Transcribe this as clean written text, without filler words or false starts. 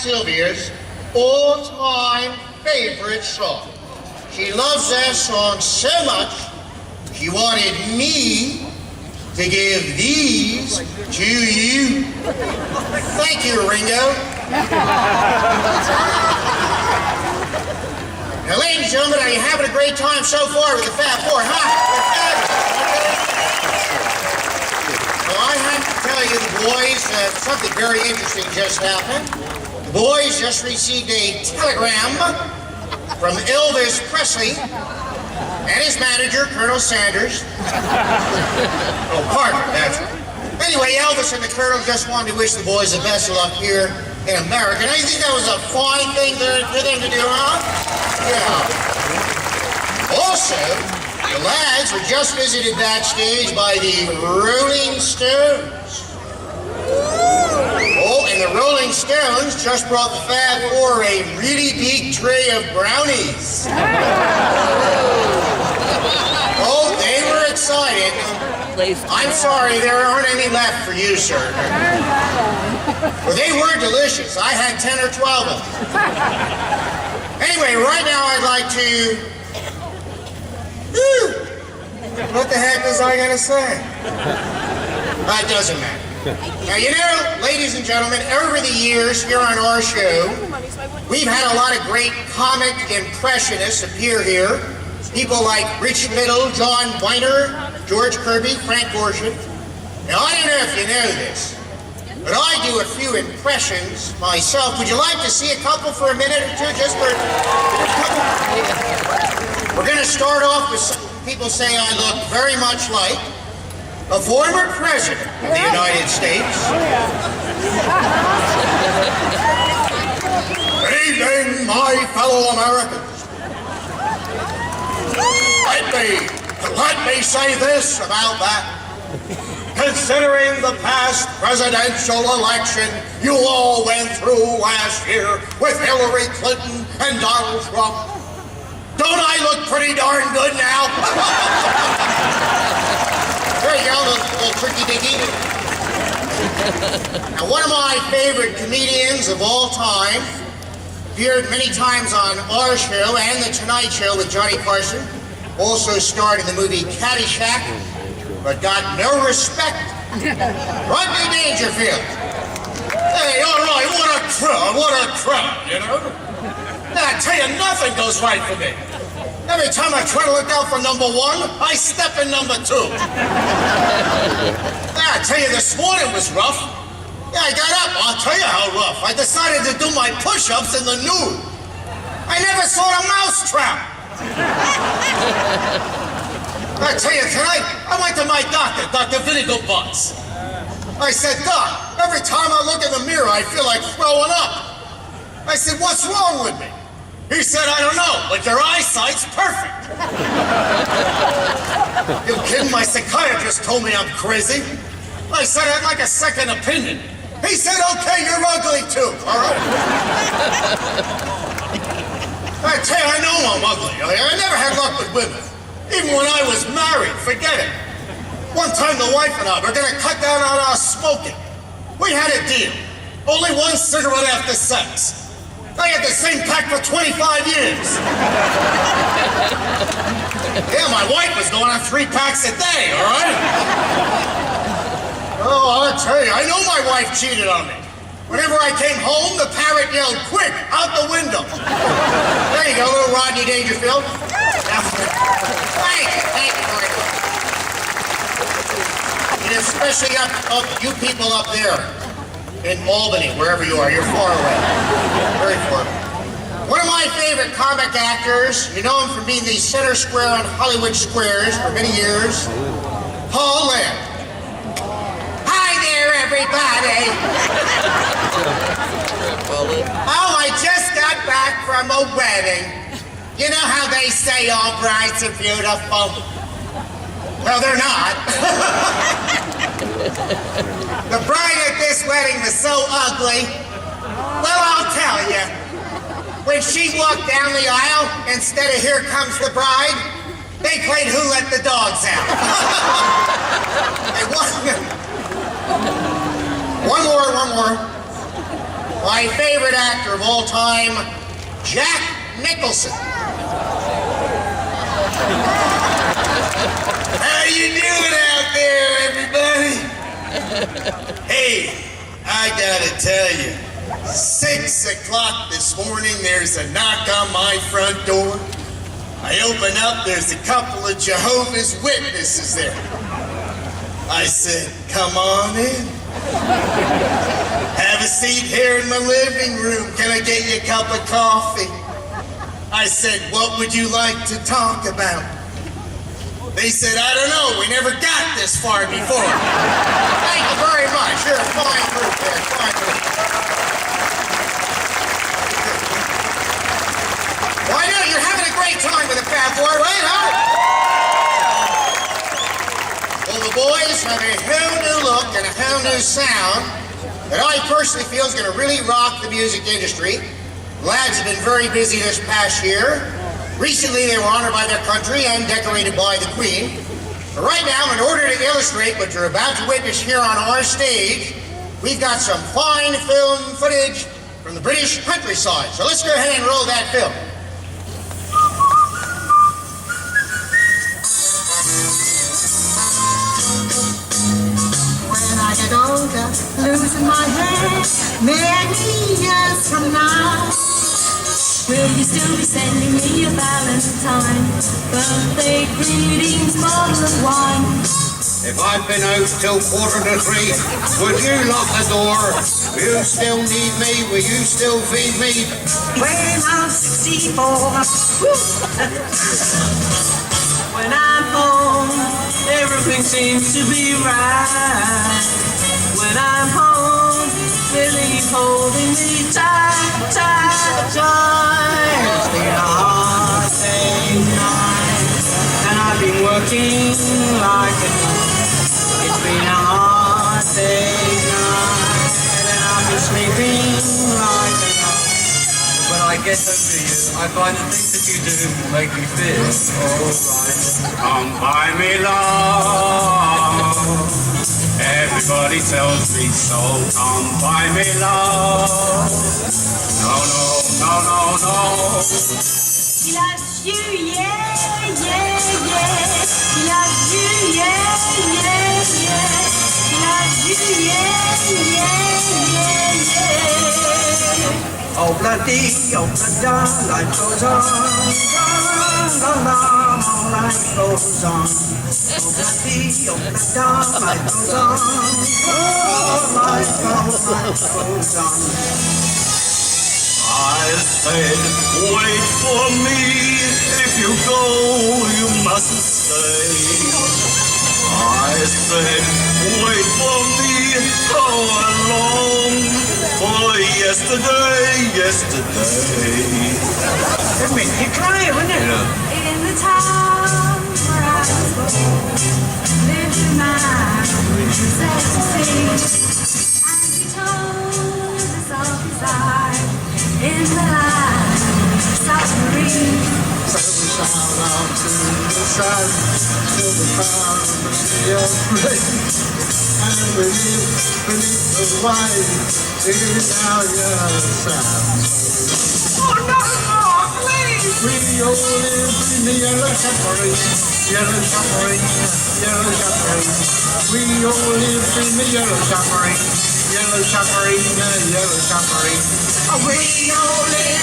Sylvia's all-time favorite song. She loves that song so much, she wanted me to give these to you. Thank you, Ringo. Now, ladies and gentlemen, are you having a great time so far with the Fab Four, huh? Well, I have to tell you, the boys, something very interesting just happened. The boys just received a telegram from Elvis Presley and his manager, Colonel Sanders. Oh, Parker, that's right. Anyway, Elvis and the Colonel just wanted to wish the boys the best of luck here in America. And I think that was a fine thing for them to do, huh? Yeah. Also, the lads were just visited backstage by the Rolling Stones. Oh, and the Rolling Stones just brought the Fab Four a really big tray of brownies. Oh, they were excited. I'm sorry, there aren't any left for you, sir. Well, they were delicious. I had 10 or 12 of them. Anyway, right now I'd like to... What the heck was I going to say? That doesn't matter. Now, you know, ladies and gentlemen, over the years here on our show, we've had a lot of great comic impressionists appear here. People like Rich Little, John Weiner, George Kirby, Frank Gorshin. Now, I don't know if you know this, but I do a few impressions myself. Would you like to see a couple for a minute or two, just for a couple? We're going to start off with some people saying I look very much like a former president of the United States. Good evening, my fellow Americans. Let me say this about that. Considering the past presidential election you all went through last year with Hillary Clinton and Donald Trump, don't I look pretty darn good now? There you go, little tricky diggy. Now, one of my favorite comedians of all time appeared many times on our show and The Tonight Show with Johnny Carson. Also starred in the movie Caddyshack, but got no respect. Rodney Dangerfield. Hey, all right, what a crowd, you know? I tell you, nothing goes right for me. Every time I try to look out for number one, I step in number two. I tell you, this morning was rough. Yeah, I got up, I'll tell you how rough. I decided to do my push-ups in the nude. I never saw a mousetrap. I tell you, tonight, I went to my doctor, Dr. Vinegar Butts. I said, Doc, every time I look in the mirror, I feel like throwing up. I said, what's wrong with me? He said, I don't know, but your eyesight's perfect. You kidding? My psychiatrist told me I'm crazy. I said I'd like a second opinion. He said, okay, you're ugly too, all right? I tell you, I know I'm ugly. I never had luck with women. Even when I was married, forget it. One time the wife and I were gonna cut down on our smoking. We had a deal. Only one cigarette after sex. I had the same pack for 25 years. Yeah, my wife was going on 3 packs a day, all right? Oh, I'll tell you, I know my wife cheated on me. Whenever I came home, the parrot yelled, quick, out the window. There you go, little Rodney Dangerfield. Thank you, Marty. And especially up you people up there in Albany, wherever you are, you're far away. Very far away. One of my favorite comic actors, you know him from being the center square on Hollywood Squares for many years, Paul Lynde. Everybody. Oh, I just got back from a wedding. You know how they say all brides are beautiful? Well, they're not. The bride at this wedding was so ugly. Well, I'll tell you. When she walked down the aisle, instead of Here Comes the Bride, they played Who Let the Dogs Out. One more. my favorite actor of all time, Jack Nicholson. How you doing out there, everybody? Hey, I gotta tell you, 6 o'clock this morning, there's a knock on my front door. I open up, there's a couple of Jehovah's Witnesses there. I said, come on in. Have a seat here in my living room. Can I get you a cup of coffee? I said, what would you like to talk about? They said, I don't know, we never got this far before. Thank you very much. You're a fine group there, fine group. Why not? You're having a great time with the fat boy, right, huh? Well, the boys have a whole new look and a whole new sound that I personally feel is going to really rock the music industry. The lads have been very busy this past year. Recently, they were honored by their country and decorated by the Queen. But right now, in order to illustrate what you're about to witness here on our stage, we've got some fine film footage from the British countryside. So let's go ahead and roll that film. I get older, losing my head, many years from now. Will you still be sending me a Valentine, birthday greetings, bottle of wine? If I've been out till 2:45, would you lock the door? Will you still need me? Will you still feed me? When I'm 64, when I'm home, everything seems to be right. When I'm home, Lily's holding me tight, tight, tight. It's been a hard day night, and I've been working like a dog. It's been a hard day night, and I've been sleeping like a dog. When I get home to you, I find the things that you do make me feel alright. Come buy me love. Everybody tells me so. Come buy me love. No, no, no, no, no. He loves you, yeah, yeah, yeah. He loves you, yeah, yeah, yeah. He loves you, yeah, yeah, yeah, yeah. Oh, bloody, life goes on. Life goes on. Oh, bloody, life goes on. Life goes on. I said, wait for me. If you go, you mustn't stay. I said, wait for me. How long? For yesterday. You're crying, wouldn't you? In the town where I was born, lived a man who said to sing, and he told us of his life in the land of submarine. So we sailed out to the sun till the crown of the sea of rain, and we lived beneath the waves in our yellow sand. Oh no, please! We all lived in the yellow submarine, yellow submarine, yellow submarine. We all lived in the yellow submarine, yellow submarine, yellow submarine. We all live